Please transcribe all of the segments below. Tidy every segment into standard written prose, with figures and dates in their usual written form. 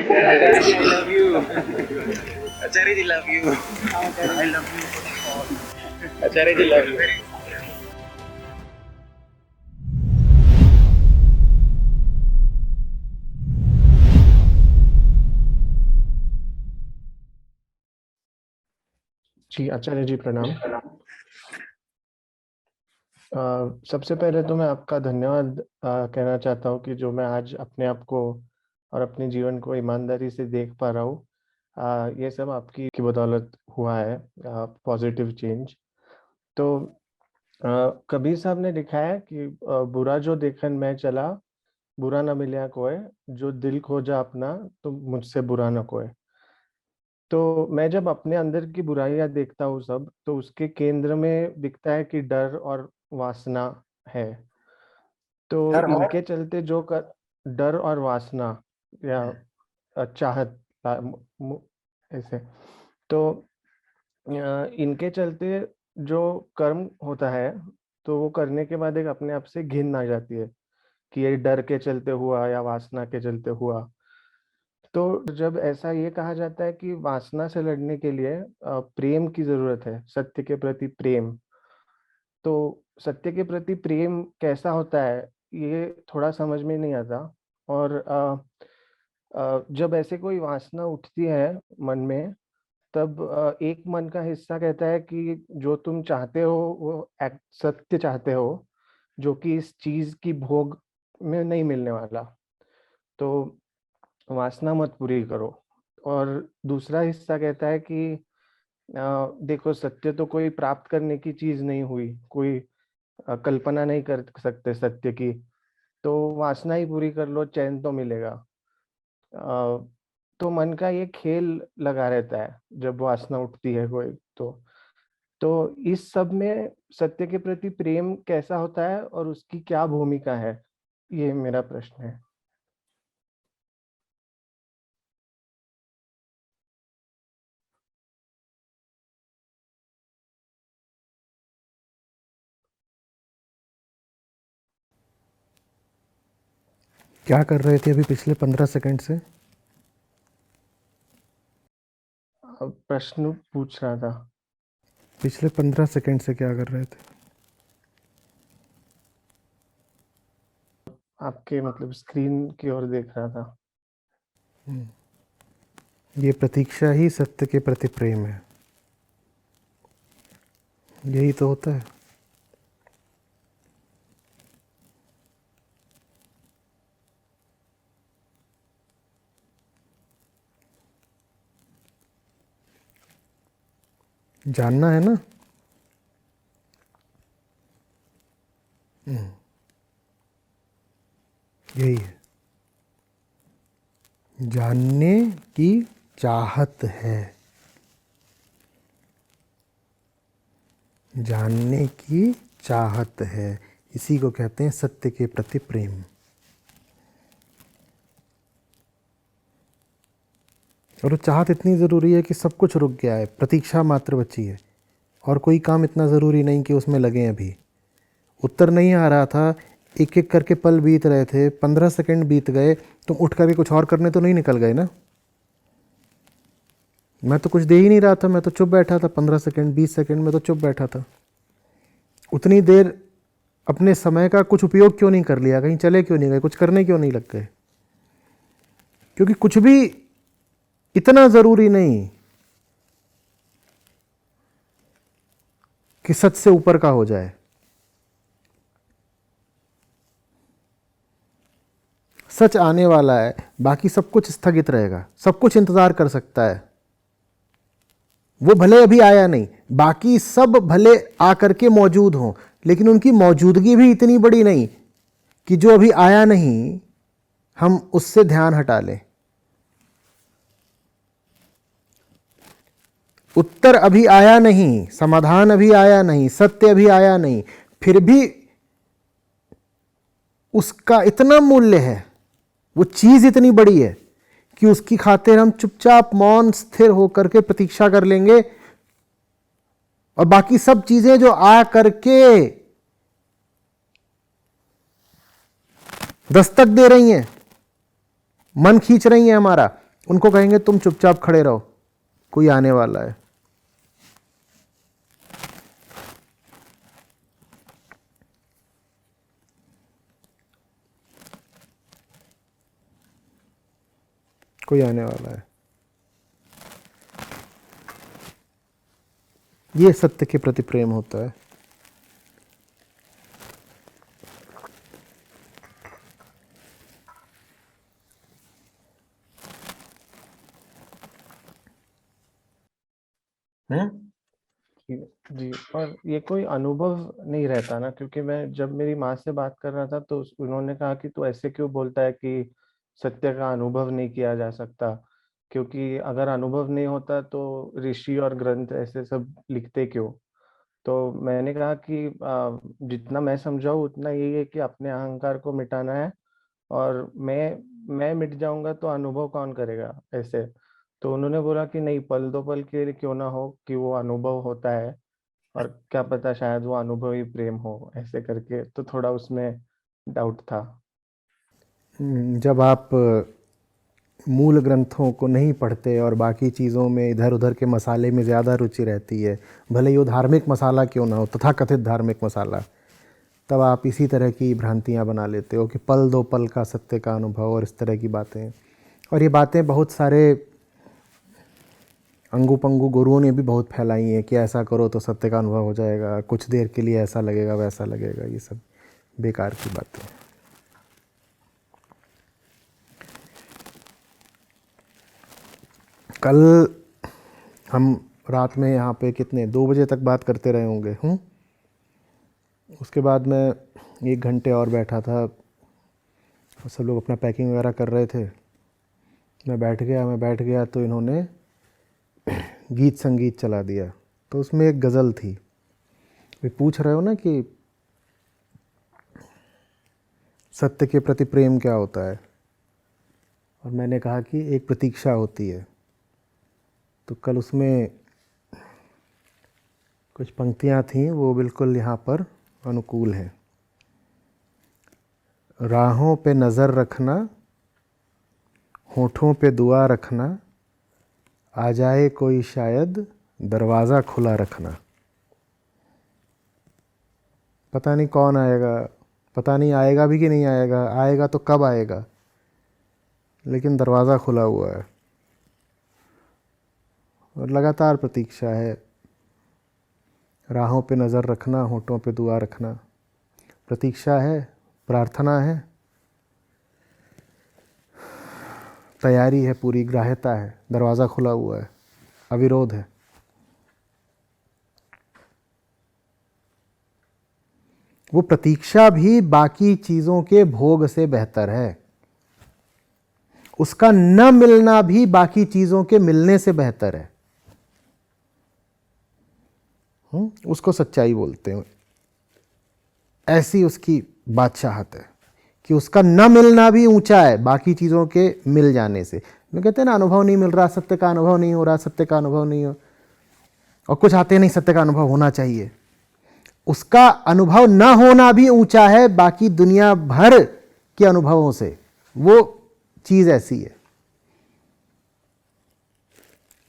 Acharya, I love you. Acharya ji love you. I love you. Acharya ji love you. जी आचार्य जी प्रणाम। सबसे पहले तो मैं आपका धन्यवाद कहना चाहता हूँ कि जो मैं आज अपने आप को और अपने जीवन को ईमानदारी से देख पा रहा हूँ, ये सब आपकी की बदौलत हुआ है, पॉजिटिव चेंज। तो कबीर साहब ने लिखा है कि बुरा जो देखन मैं चला, बुरा न मिलया कोय, जो दिल खोजा अपना तो मुझसे बुरा न कोय। तो मैं जब अपने अंदर की बुराइयां देखता हूँ सब, तो उसके केंद्र में दिखता है कि डर और वासना है। तो डर और इनके चलते डर और वासना या चाहत, ऐसे। तो इनके चलते जो कर्म होता है, तो वो करने के बाद एक अपने आप से घिन आ जाती है कि ये डर के चलते हुआ या वासना के चलते हुआ। तो जब ऐसा ये कहा जाता है कि वासना से लड़ने के लिए प्रेम की जरूरत है, सत्य के प्रति प्रेम। तो सत्य के प्रति प्रेम कैसा होता है, ये थोड़ा समझ में नहीं आता। और जब ऐसे कोई वासना उठती है मन में, तब एक मन का हिस्सा कहता है कि जो तुम चाहते हो वो सत्य चाहते हो, जो कि इस चीज की भोग में नहीं मिलने वाला। तो वासना मत पूरी करो। और दूसरा हिस्सा कहता है कि देखो, सत्य तो कोई प्राप्त करने की चीज नहीं हुई, कोई कल्पना नहीं कर सकते सत्य की। तो वासना ही पूरी कर लो, चैन तो मिलेगा। तो मन का ये खेल लगा रहता है जब वासना उठती है कोई। तो इस सब में सत्य के प्रति प्रेम कैसा होता है और उसकी क्या भूमिका है, ये मेरा प्रश्न है। क्या कर रहे थे अभी पिछले 15 सेकंड से? प्रश्न पूछ रहा था। पिछले 15 सेकंड से क्या कर रहे थे? आपके मतलब स्क्रीन की ओर देख रहा था। ये प्रतीक्षा ही सत्य के प्रति प्रेम है। यही तो होता है। जानना है ना? यही है, जानने की चाहत है, जानने की चाहत है। इसी को कहते हैं सत्य के प्रति प्रेम। और वो चाहत इतनी ज़रूरी है कि सब कुछ रुक गया है, प्रतीक्षा मात्र बची है। और कोई काम इतना ज़रूरी नहीं कि उसमें लगें। अभी उत्तर नहीं आ रहा था, एक एक करके पल बीत रहे थे, 15 सेकंड बीत गए, तुम उठ करके कुछ और करने तो नहीं निकल गए ना? मैं तो कुछ दे ही नहीं रहा था, मैं तो चुप बैठा था। 15 सेकंड 20 सेकंड में तो चुप बैठा था। उतनी देर अपने समय का कुछ उपयोग क्यों नहीं कर लिया? कहीं चले क्यों नहीं गए? कुछ करने क्यों नहीं लग गए? क्योंकि कुछ भी इतना ज़रूरी नहीं कि सच से ऊपर का हो जाए। सच आने वाला है, बाकी सब कुछ स्थगित रहेगा, सब कुछ इंतज़ार कर सकता है। वो भले अभी आया नहीं, बाकी सब भले आकर के मौजूद हों, लेकिन उनकी मौजूदगी भी इतनी बड़ी नहीं कि जो अभी आया नहीं हम उससे ध्यान हटा लें। उत्तर अभी आया नहीं, समाधान अभी आया नहीं, सत्य अभी आया नहीं, फिर भी उसका इतना मूल्य है, वो चीज इतनी बड़ी है कि उसकी खातिर हम चुपचाप मौन स्थिर होकर के प्रतीक्षा कर लेंगे। और बाकी सब चीजें जो आ करके दस्तक दे रही हैं, मन खींच रही हैं हमारा, उनको कहेंगे तुम चुपचाप खड़े रहो, कोई आने वाला है। कोई आने वाला है। ये सत्य के प्रति प्रेम होता है। जी, और ये कोई अनुभव नहीं रहता ना, क्योंकि मैं जब मेरी माँ से बात कर रहा था तो उन्होंने कहा कि तू ऐसे क्यों बोलता है कि सत्य का अनुभव नहीं किया जा सकता, क्योंकि अगर अनुभव नहीं होता तो ऋषि और ग्रंथ ऐसे सब लिखते क्यों। तो मैंने कहा कि जितना मैं समझाऊँ उतना यही है कि अपने अहंकार को मिटाना है, और मैं मिट जाऊंगा तो अनुभव कौन करेगा ऐसे। तो उन्होंने बोला कि नहीं, पल दो पल के लिए क्यों ना हो कि वो अनुभव होता है, और क्या पता शायद वो अनुभव ही प्रेम हो, ऐसे करके तो थोड़ा उसमें डाउट था। जब आप मूल ग्रंथों को नहीं पढ़ते और बाकी चीज़ों में इधर उधर के मसाले में ज़्यादा रुचि रहती है, भले ही वो धार्मिक मसाला क्यों ना हो, तथाकथित धार्मिक मसाला, तब आप इसी तरह की भ्रांतियाँ बना लेते हो कि पल दो पल का सत्य का अनुभव और इस तरह की बातें। और ये बातें बहुत सारे अंगू पंगू गुरुओं ने भी बहुत फैलाई हैं कि ऐसा करो तो सत्य का अनुभव हो जाएगा, कुछ देर के लिए ऐसा लगेगा वैसा लगेगा। ये सब बेकार की बातें। कल हम रात में यहाँ पे कितने 2 बजे तक बात करते रहे होंगे। उसके बाद मैं 1 घंटे और बैठा था, सब लोग अपना पैकिंग वगैरह कर रहे थे। मैं बैठ गया तो इन्होंने गीत संगीत चला दिया। तो उसमें एक गज़ल थी। वे पूछ रहे हो ना कि सत्य के प्रति प्रेम क्या होता है, और मैंने कहा कि एक प्रतीक्षा होती है। तो कल उसमें कुछ पंक्तियाँ थीं, वो बिल्कुल यहाँ पर अनुकूल हैं। राहों पे नज़र रखना, होठों पे दुआ रखना, आ जाए कोई शायद दरवाज़ा खुला रखना। पता नहीं कौन आएगा, पता नहीं आएगा भी कि नहीं आएगा, आएगा तो कब आएगा, लेकिन दरवाज़ा खुला हुआ है और लगातार प्रतीक्षा है। राहों पे नज़र रखना, होठों पे दुआ रखना, प्रतीक्षा है, प्रार्थना है, तैयारी है, पूरी ग्राह्यता है, दरवाज़ा खुला हुआ है, अविरोध है। वो प्रतीक्षा भी बाकी चीज़ों के भोग से बेहतर है। उसका न मिलना भी बाकी चीज़ों के मिलने से बेहतर है। उसको सच्चाई बोलते हैं। ऐसी उसकी बादशाहत है कि उसका न मिलना भी ऊंचा है बाकी चीज़ों के मिल जाने से। लोग कहते हैं ना, अनुभव नहीं मिल रहा, सत्य का अनुभव नहीं हो रहा, सत्य का अनुभव नहीं हो, और कुछ आते नहीं, सत्य का अनुभव होना चाहिए। उसका अनुभव न होना भी ऊंचा है बाकी दुनिया भर के अनुभवों से। वो चीज़ ऐसी है।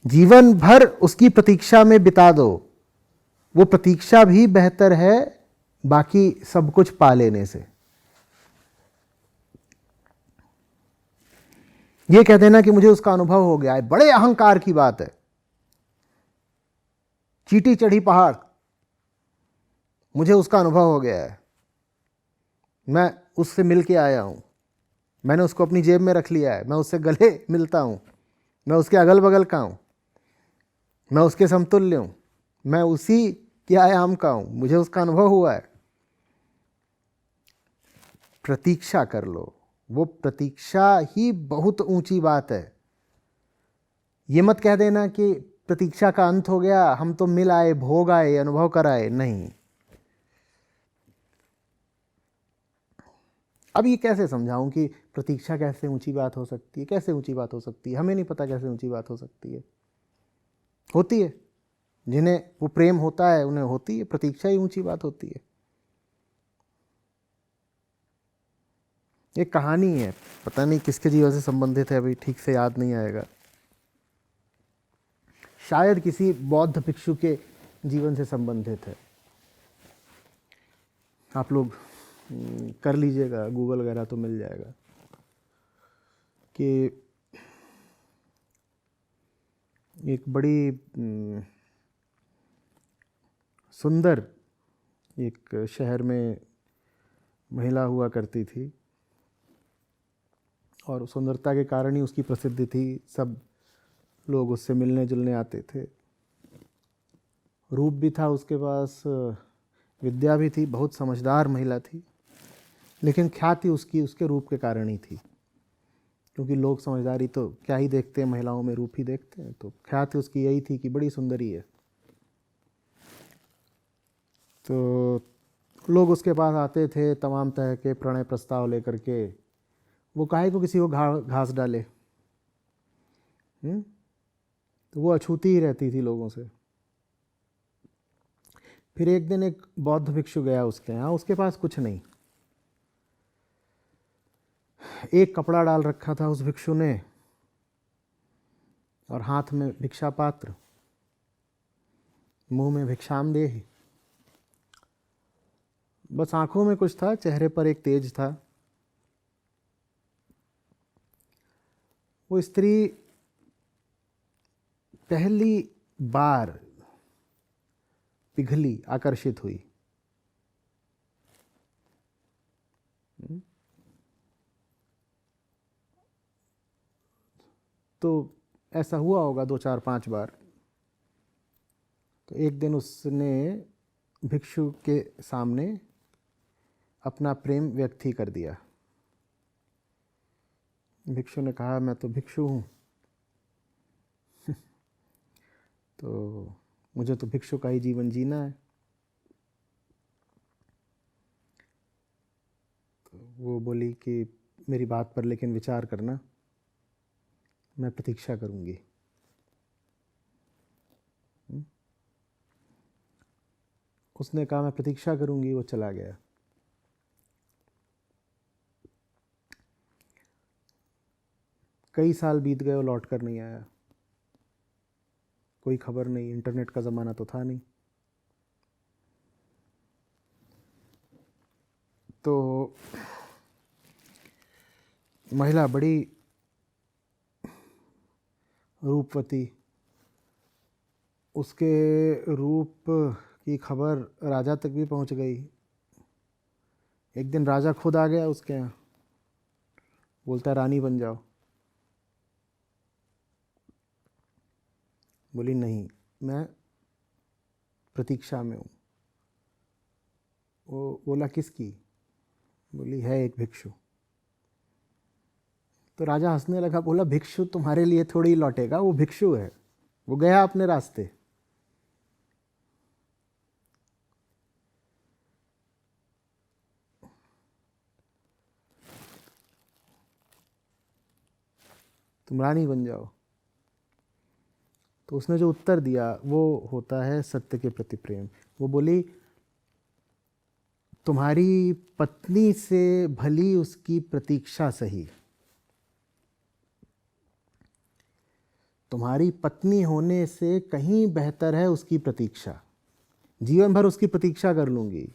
जीवन भर उसकी प्रतीक्षा में बिता दो, वो प्रतीक्षा भी बेहतर है बाकी सब कुछ पा लेने से। ये कह देना कि मुझे उसका अनुभव हो गया है, बड़े अहंकार की बात है। चींटी चढ़ी पहाड़, मुझे उसका अनुभव हो गया है, मैं उससे मिल के आया हूं, मैंने उसको अपनी जेब में रख लिया है, मैं उससे गले मिलता हूं, मैं उसके अगल बगल का हूं, मैं उसके समतुल्य हूं, मैं उसी के आयाम का हूं, मुझे उसका अनुभव हुआ है। प्रतीक्षा कर लो, वो प्रतीक्षा ही बहुत ऊंची बात है। ये मत कह देना कि प्रतीक्षा का अंत हो गया, हम तो मिल आए, भोग आए, अनुभव कराए। नहीं। अब ये कैसे समझाऊं कि प्रतीक्षा कैसे ऊंची बात हो सकती है, कैसे ऊंची बात हो सकती है? हमें नहीं पता कैसे ऊंची बात हो सकती है। होती है, जिन्हें वो प्रेम होता है उन्हें होती है, प्रतीक्षा ही ऊंची बात होती है। एक कहानी है, पता नहीं किसके जीवन से संबंधित है, अभी ठीक से याद नहीं आएगा, शायद किसी बौद्ध भिक्षु के जीवन से संबंधित है। आप लोग कर लीजिएगा, गूगल वगैरह तो मिल जाएगा, कि एक बड़ी सुंदर एक शहर में महिला हुआ करती थी, और सुंदरता के कारण ही उसकी प्रसिद्धि थी, सब लोग उससे मिलने जुलने आते थे। रूप भी था उसके पास, विद्या भी थी, बहुत समझदार महिला थी, लेकिन ख्याति उसकी उसके रूप के कारण ही थी, क्योंकि लोग समझदारी तो क्या ही देखते हैं, महिलाओं में रूप ही देखते हैं, तो ख्याति उसकी यही थी कि बड़ी सुंदरी है। तो लोग उसके पास आते थे तमाम तरह के प्रणय प्रस्ताव लेकर के, वो काहे को किसी को घास डाले, तो वो अछूती ही रहती थी लोगों से। फिर एक दिन एक बौद्ध भिक्षु गया उसके यहाँ, उसके पास कुछ नहीं, एक कपड़ा डाल रखा था उस भिक्षु ने, और हाथ में भिक्षा पात्र, मुंह में भिक्षामदेह, बस आंखों में कुछ था, चेहरे पर एक तेज था। वो स्त्री पहली बार पिघली, आकर्षित हुई। तो ऐसा हुआ होगा 2 4 5 बार। तो एक दिन उसने भिक्षु के सामने अपना प्रेम व्यक्त ही कर दिया। भिक्षु ने कहा, मैं तो भिक्षु हूँ तो मुझे तो भिक्षु का ही जीवन जीना है। तो वो बोली कि मेरी बात पर लेकिन विचार करना, मैं प्रतीक्षा करूँगी। उसने कहा मैं प्रतीक्षा करूँगी, वो चला गया। कई साल बीत गए, वो लौट कर नहीं आया, कोई खबर नहीं, इंटरनेट का ज़माना तो था नहीं। तो महिला बड़ी रूपवती, उसके रूप की खबर राजा तक भी पहुंच गई। एक दिन राजा खुद आ गया उसके यहाँ, बोलता रानी बन जाओ। बोली नहीं, मैं प्रतीक्षा में हूँ। वो बोला किसकी? बोली है एक भिक्षु। तो राजा हंसने लगा, बोला भिक्षु तुम्हारे लिए थोड़ी लौटेगा, वो भिक्षु है, वो गया अपने रास्ते। तुम रानी बन जाओ। तो उसने जो उत्तर दिया वो होता है सत्य के प्रति प्रेम। वो बोली तुम्हारी पत्नी से भली उसकी प्रतीक्षा सही, तुम्हारी पत्नी होने से कहीं बेहतर है उसकी प्रतीक्षा। जीवन भर उसकी प्रतीक्षा कर लूंगी,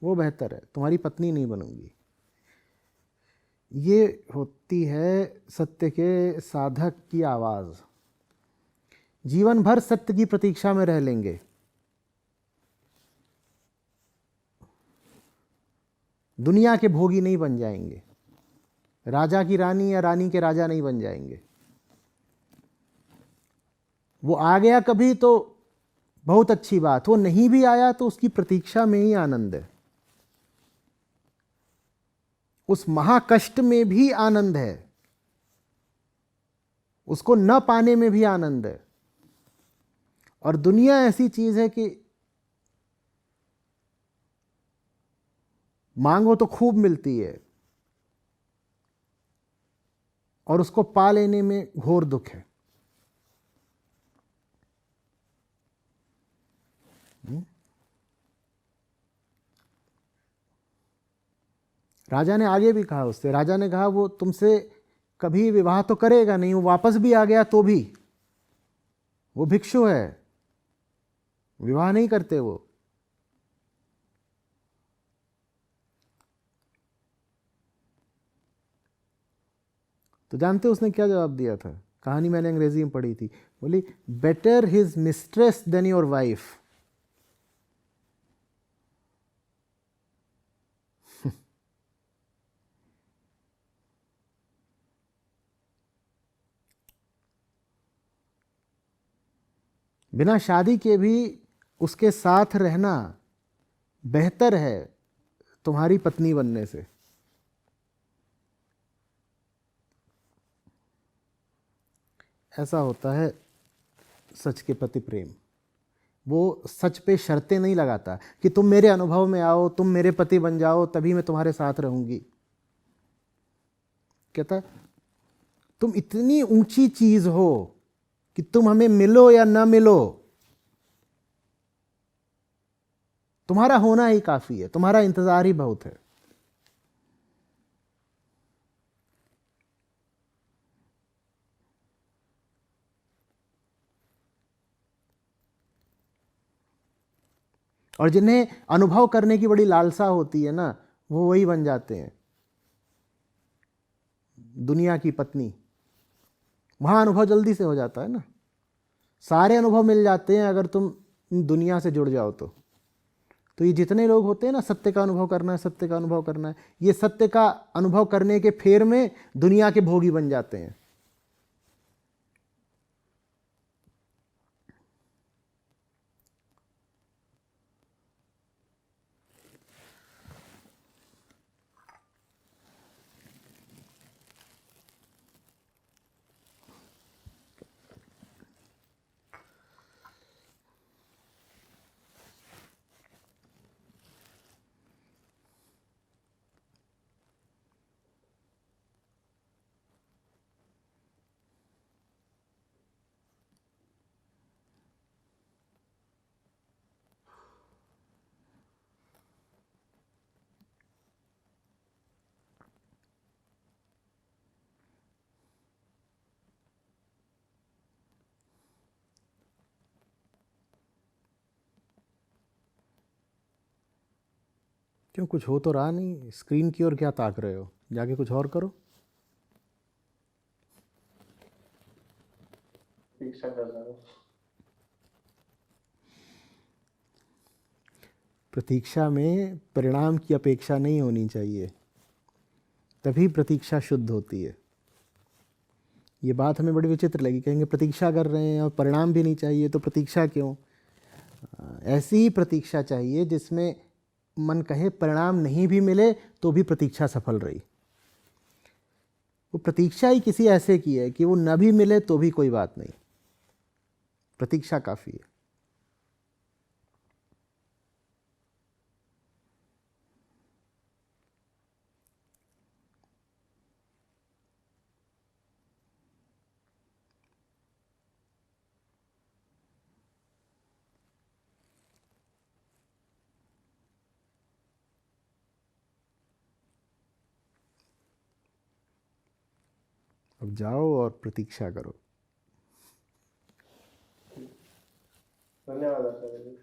वो बेहतर है, तुम्हारी पत्नी नहीं बनूंगी। ये होती है सत्य के साधक की आवाज़। जीवन भर सत्य की प्रतीक्षा में रह लेंगे, दुनिया के भोगी नहीं बन जाएंगे, राजा की रानी या रानी के राजा नहीं बन जाएंगे। वो आ गया कभी तो बहुत अच्छी बात, वो नहीं भी आया तो उसकी प्रतीक्षा में ही आनंद है, उस महाकष्ट में भी आनंद है, उसको न पाने में भी आनंद है। और दुनिया ऐसी चीज है कि मांगो तो खूब मिलती है, और उसको पा लेने में घोर दुख है। राजा ने आगे भी कहा उससे, राजा ने कहा वो तुमसे कभी विवाह तो करेगा नहीं, वो वापस भी आ गया तो भी वो भिक्षु है, विवाह नहीं करते वो। तो जानते हो उसने क्या जवाब दिया था? कहानी मैंने अंग्रेजी में पढ़ी थी, बोली better his mistress than your wife. बिना शादी के भी उसके साथ रहना बेहतर है तुम्हारी पत्नी बनने से। ऐसा होता है सच के प्रति प्रेम। वो सच पे शर्तें नहीं लगाता कि तुम मेरे अनुभव में आओ, तुम मेरे पति बन जाओ, तभी मैं तुम्हारे साथ रहूंगी। कहता तुम इतनी ऊंची चीज हो कि तुम हमें मिलो या ना मिलो, तुम्हारा होना ही काफी है, तुम्हारा इंतजार ही बहुत है। और जिन्हें अनुभव करने की बड़ी लालसा होती है ना, वो वही बन जाते हैं दुनिया की पत्नी। वहां अनुभव जल्दी से हो जाता है ना, सारे अनुभव मिल जाते हैं अगर तुम दुनिया से जुड़ जाओ तो ये जितने लोग होते हैं ना, सत्य का अनुभव करना है, सत्य का अनुभव करना है, ये सत्य का अनुभव करने के फेर में दुनिया के भोगी बन जाते हैं। क्यों, कुछ हो तो रहा नहीं? स्क्रीन की ओर क्या ताक रहे हो? जाके कुछ और करो। प्रतीक्षा कर रहा हूँ। प्रतीक्षा में परिणाम की अपेक्षा नहीं होनी चाहिए, तभी प्रतीक्षा शुद्ध होती है। ये बात हमें बड़ी विचित्र लगी, कहेंगे प्रतीक्षा कर रहे हैं और परिणाम भी नहीं चाहिए तो प्रतीक्षा क्यों? ऐसी ही प्रतीक्षा चाहिए जिसमें मन कहे परिणाम नहीं भी मिले तो भी प्रतीक्षा सफल रही। वो प्रतीक्षा ही किसी ऐसे की है कि वो न भी मिले तो भी कोई बात नहीं, प्रतीक्षा काफी है। अब जाओ और प्रतीक्षा करो। धन्यवाद आचार्य जी।